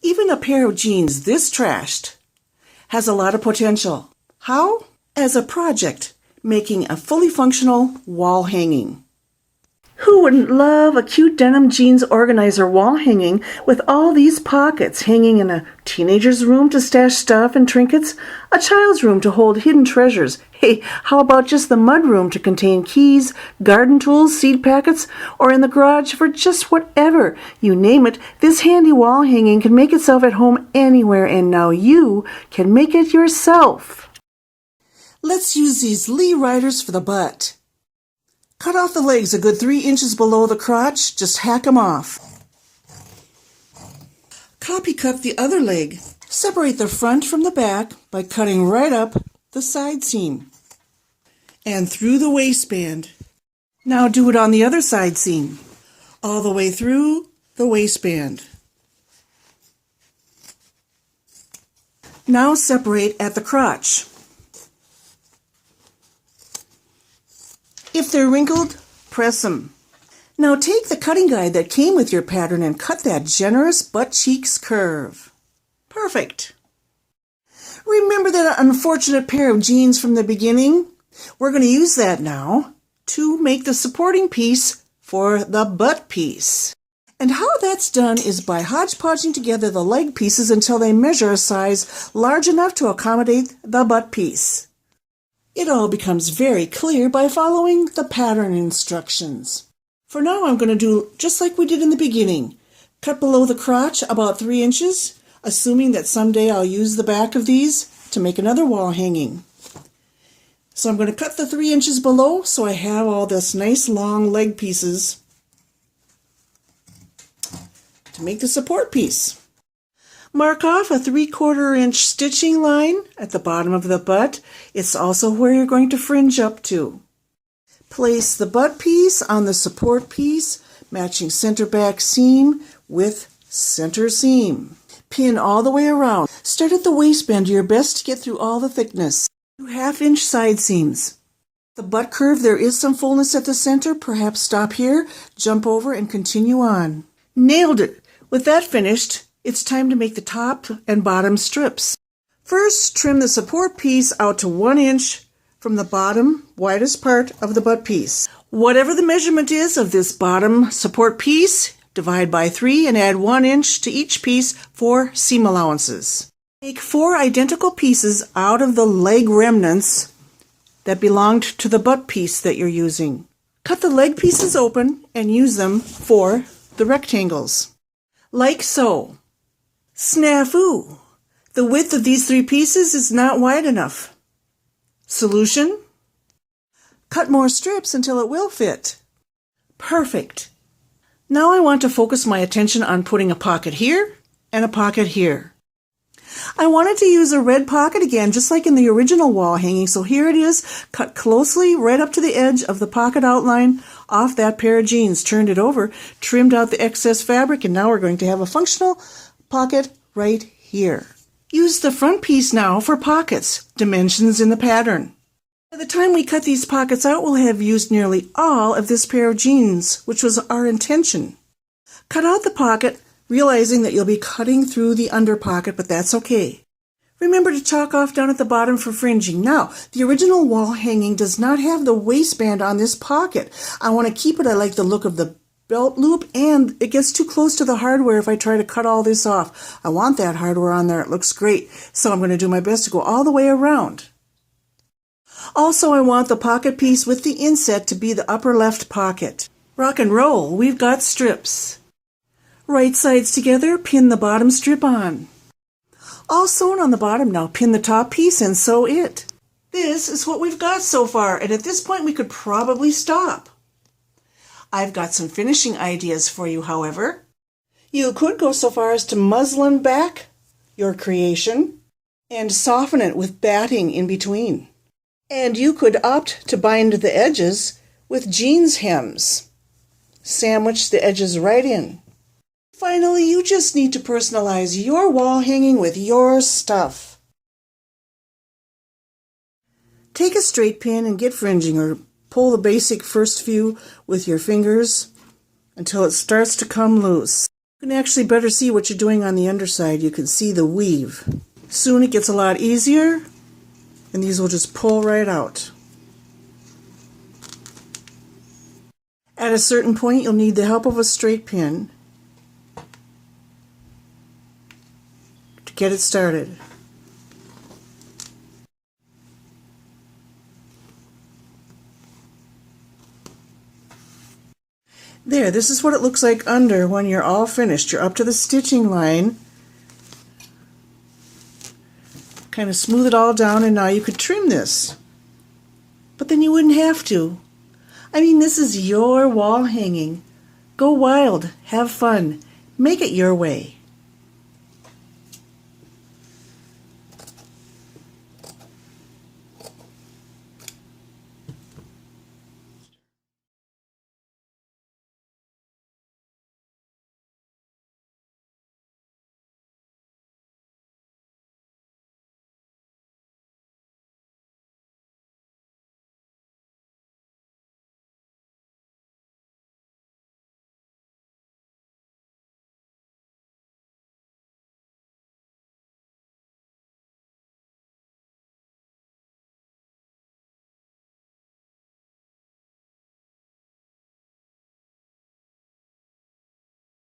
Even a pair of jeans this trashed has a lot of potential. How? As a project, making a fully functional wall hanging. Who wouldn't love a cute denim jeans organizer wall hanging with all these pockets hanging in a teenager's room to stash stuff and trinkets, a child's room to hold hidden treasures? Hey, how about just the mud room to contain keys, garden tools, seed packets, or in the garage for just whatever? You name it, this handy wall hanging can make itself at home anywhere, and now you can make it yourself. Let's use these Lee riders for the butt. Cut off the legs a good 3 inches below the crotch. Just hack them off. Copy cut the other leg. Separate the front from the back by cutting right up the side seam and through the waistband. Now do it on the other side seam, all the way through the waistband. Now separate at the crotch. If they're wrinkled, press them. Now take the cutting guide that came with your pattern and cut that generous butt cheeks curve. Perfect. Remember that unfortunate pair of jeans from the beginning? We're going to use that now to make the supporting piece for the butt piece. And how that's done is by hodgepodging together the leg pieces until they measure a size large enough to accommodate the butt piece. It all becomes very clear by following the pattern instructions. For now, I'm going to do just like we did in the beginning. Cut below the crotch about 3 inches, assuming that someday I'll use the back of these to make another wall hanging. So I'm going to cut the 3 inches below so I have all this nice long leg pieces to make the support piece. Mark off a 3/4 inch stitching line at the bottom of the butt. It's also where you're going to fringe up to. Place the butt piece on the support piece, matching center back seam with center seam. Pin all the way around. Start at the waistband, do your best to get through all the thickness. 2/2 inch side seams. The butt curve, there is some fullness at the center. Perhaps stop here, jump over, and continue on. Nailed it! With that finished, it's time to make the top and bottom strips. First, trim the support piece out to 1 inch from the bottom, widest part of the butt piece. Whatever the measurement is of this bottom support piece, divide by 3 and add 1 inch to each piece for seam allowances. Make 4 identical pieces out of the leg remnants that belonged to the butt piece that you're using. Cut the leg pieces open and use them for the rectangles. Like so. Snafu! The width of these 3 pieces is not wide enough. Solution? Cut more strips until it will fit. Perfect. Now I want to focus my attention on putting a pocket here and a pocket here. I wanted to use a red pocket again, just like in the original wall hanging, so here it is, cut closely right up to the edge of the pocket outline off that pair of jeans. Turned it over, trimmed out the excess fabric, and now we're going to have a functional pocket right here. Use the front piece now for pockets, dimensions in the pattern. By the time we cut these pockets out, we'll have used nearly all of this pair of jeans, which was our intention. Cut out the pocket, realizing that you'll be cutting through the under pocket, but that's okay. Remember to chalk off down at the bottom for fringing. Now, the original wall hanging does not have the waistband on this pocket. I want to keep it. I like the look of the belt loop, and it gets too close to the hardware if I try to cut all this off. I want that hardware on there. It looks great. So I'm going to do my best to go all the way around. Also, I want the pocket piece with the inset to be the upper left pocket. Rock and roll. We've got strips. Right sides together, pin the bottom strip on. All sewn on the bottom, now pin the top piece and sew it. This is what we've got so far, and at this point we could probably stop. I've got some finishing ideas for you, however. You could go so far as to muslin back your creation and soften it with batting in between. And you could opt to bind the edges with jeans hems. Sandwich the edges right in. Finally, you just need to personalize your wall hanging with your stuff. Take a straight pin and get fringing, or pull the basic first few with your fingers until it starts to come loose. You can actually better see what you're doing on the underside. You can see the weave. Soon it gets a lot easier, and these will just pull right out. At a certain point, you'll need the help of a straight pin to get it started. There, this is what it looks like under when you're all finished. You're up to the stitching line. Kind of smooth it all down, and now you could trim this. But then you wouldn't have to. I mean, this is your wall hanging. Go wild, have fun, make it your way.